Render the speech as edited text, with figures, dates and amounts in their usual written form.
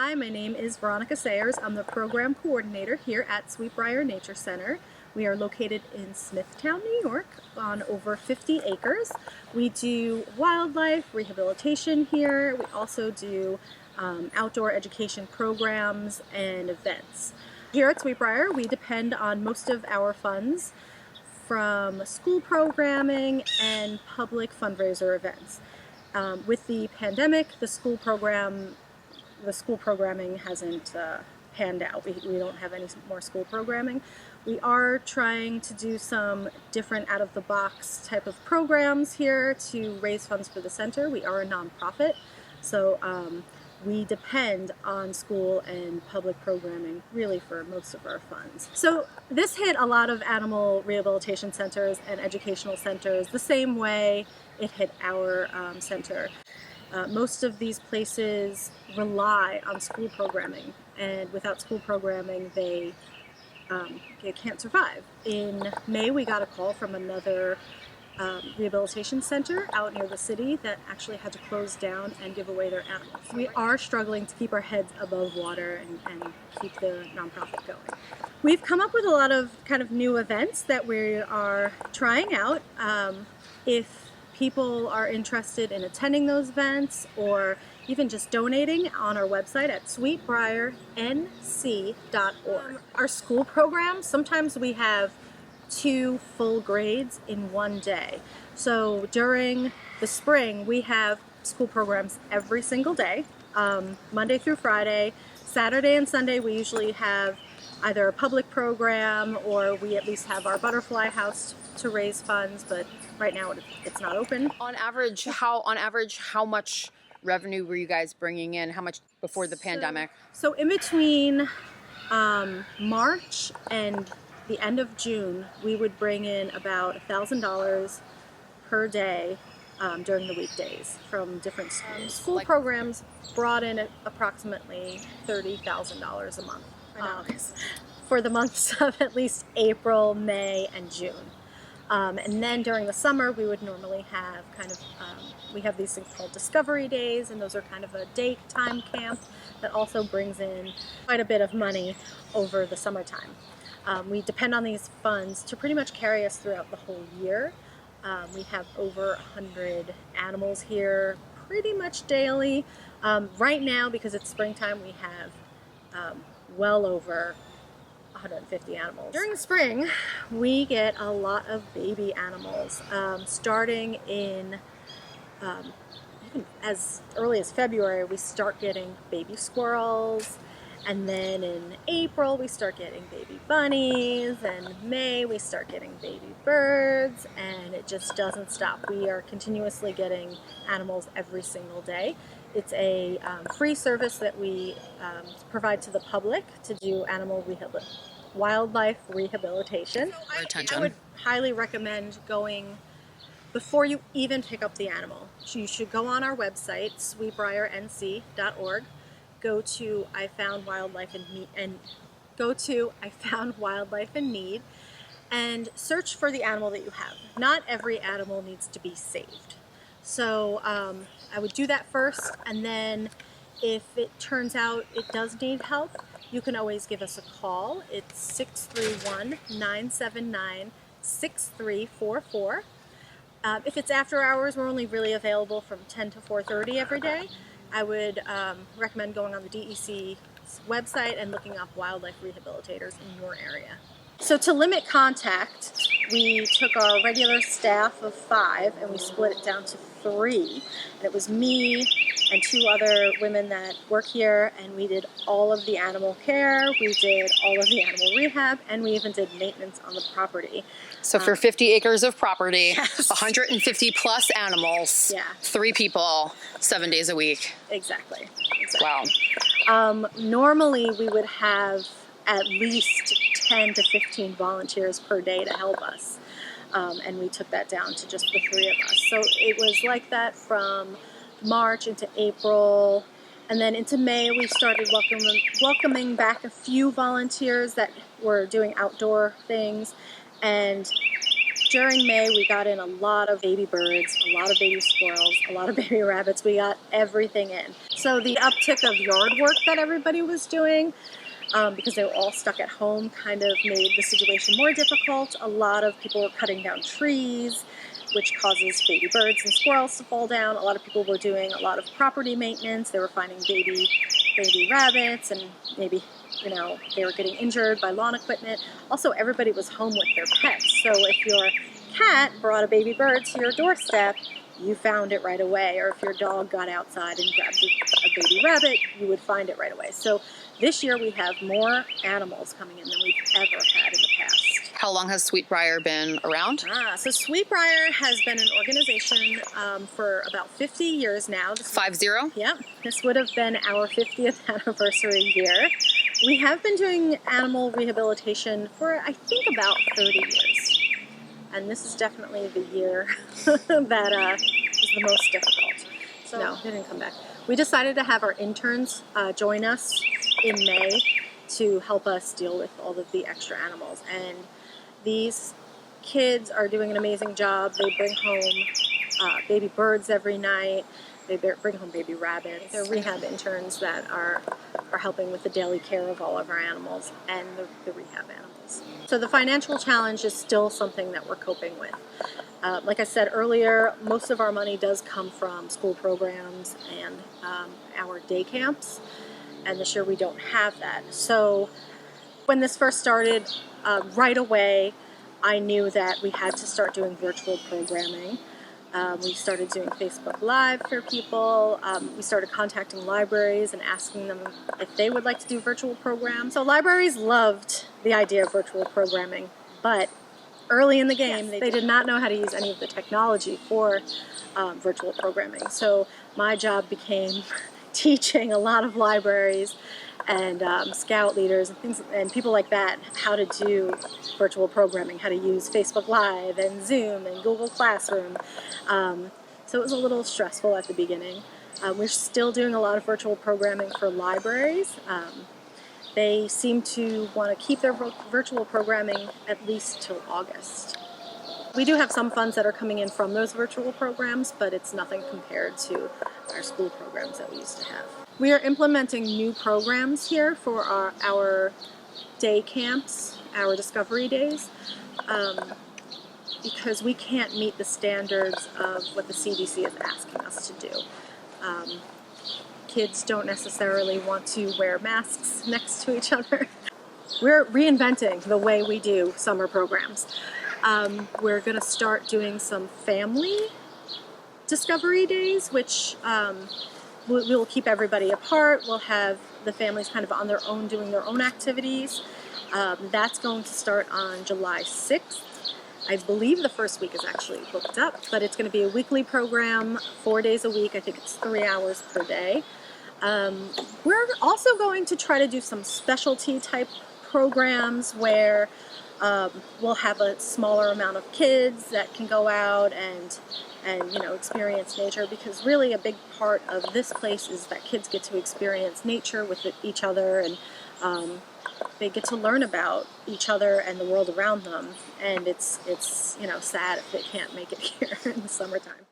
Hi, my name is Veronica Sayers. I'm the program coordinator here at Sweetbriar Nature Center. We are located in Smithtown, New York, on over 50 acres. We do wildlife rehabilitation here. We also do outdoor education programs and events. Here at Sweetbriar, we depend on most of our funds from school programming and public fundraiser events. With the pandemic, the school programming hasn't panned out. We don't have any more school programming. We are trying to do some different out-of-the-box type of programs here to raise funds for the center. We are a nonprofit, so we depend on school and public programming really for most of our funds. So this hit a lot of animal rehabilitation centers and educational centers the same way it hit our center. Most of these places rely on school programming, and without school programming they can't survive. In May we got a call from another rehabilitation center out near the city that actually had to close down and give away their animals. We are struggling to keep our heads above water and keep the nonprofit going. We've come up with a lot of kind of new events that we are trying out. If people are interested in attending those events or even just donating, on our website at sweetbriarnc.org. Our school programs, sometimes we have 2 full grades in one day. So during the spring we have school programs every single day, Monday through Friday. Saturday and Sunday we usually have either a public program or we at least have our butterfly house to raise funds, but right now it's not open. On average, how much revenue were you guys bringing in? How much before the pandemic? So in between March and the end of June, we would bring in about $1,000 per day during the weekdays from different schools. School programs brought in approximately $30,000 a month for the months of at least April, May, and June. And then during the summer we would normally have we have these things called discovery days, and those are kind of a daytime camp that also brings in quite a bit of money over the summertime. We depend on these funds to pretty much carry us throughout the whole year. We have over 100 animals here pretty much daily. Right now, because it's springtime, we have well over 150 animals. During the spring, we get a lot of baby animals, starting in even as early as February. We start getting baby squirrels, and then in April we start getting baby bunnies, and May we start getting baby birds, and it just doesn't stop. We are continuously getting animals every single day. It's a free service that we provide to the public to do wildlife rehabilitation. I would highly recommend going before you even pick up the animal. You should go on our website, sweetbriarnc.org, go to I Found Wildlife in Need, and search for the animal that you have. Not every animal needs to be saved. So I would do that first, and then if it turns out it does need help, you can always give us a call. It's 631-979-6344. If it's after hours, we're only really available from 10 to 4:30 every day. I would recommend going on the DEC website and looking up wildlife rehabilitators in your area. So to limit contact, we took our regular staff of 5 and we split it down to 3. And it was me and 2 other women that work here, and we did all of the animal care, we did all of the animal rehab, and we even did maintenance on the property. So for 50 acres of property, yes. 150 plus animals, 3 people, 7 days a week. Exactly. Wow. Normally we would have at least 10 to 15 volunteers per day to help us. And we took that down to just the 3 of us. So it was like that from March into April, and then into May we started welcoming back a few volunteers that were doing outdoor things, and During May, we got in a lot of baby birds, a lot of baby squirrels, a lot of baby rabbits. We got everything in. So the uptick of yard work that everybody was doing, because they were all stuck at home, kind of made the situation more difficult. A lot of people were cutting down trees, which causes baby birds and squirrels to fall down. A lot of people were doing a lot of property maintenance. They were finding baby rabbits, and maybe, you know, they were getting injured by lawn equipment. Also, everybody was home with their pets. So if your cat brought a baby bird to your doorstep, you found it right away. Or if your dog got outside and grabbed a baby rabbit, you would find it right away. So this year we have more animals coming in than we've ever had in the past. How long has Sweetbriar been around? So Sweetbriar has been an organization for about 50 years now. 50? Yeah, this would have been our 50th anniversary year. We have been doing animal rehabilitation for, I think, about 30 years. And this is definitely the year that is the most difficult. So no, they didn't come back. We decided to have our interns join us in May to help us deal with all of the extra animals. And these kids are doing an amazing job. They bring home baby birds every night. They bring home baby rabbits. They're rehab interns that are helping with the daily care of all of our animals and the rehab animals. So the financial challenge is still something that we're coping with. Like I said earlier, most of our money does come from school programs and our day camps. And this year we don't have that. So when this first started, right away, I knew that we had to start doing virtual programming. We started doing Facebook Live for people. We started contacting libraries and asking them if they would like to do virtual programs. So libraries loved the idea of virtual programming, but early in the game, they did not know how to use any of the technology for virtual programming. So my job became teaching a lot of libraries and scout leaders and things and people like that how to do virtual programming, how to use Facebook Live and Zoom and Google Classroom. So it was a little stressful at the beginning. We're still doing a lot of virtual programming for libraries. They seem to want to keep their virtual programming at least till August. We do have some funds that are coming in from those virtual programs, but it's nothing compared to our school programs that we used to have. We are implementing new programs here for our day camps, our discovery days, because we can't meet the standards of what the CDC is asking us to do. Kids don't necessarily want to wear masks next to each other. We're reinventing the way we do summer programs. We're going to start doing some family discovery days, which we'll keep everybody apart. We'll have the families kind of on their own doing their own activities. That's going to start on July 6th. I believe the first week is actually booked up, but it's going to be a weekly program, 4 days a week. I think it's 3 hours per day. We're also going to try to do some specialty type programs where we'll have a smaller amount of kids that can go out and experience nature, because really a big part of this place is that kids get to experience nature with each other, and they get to learn about each other and the world around them, and it's sad if they can't make it here in the summertime.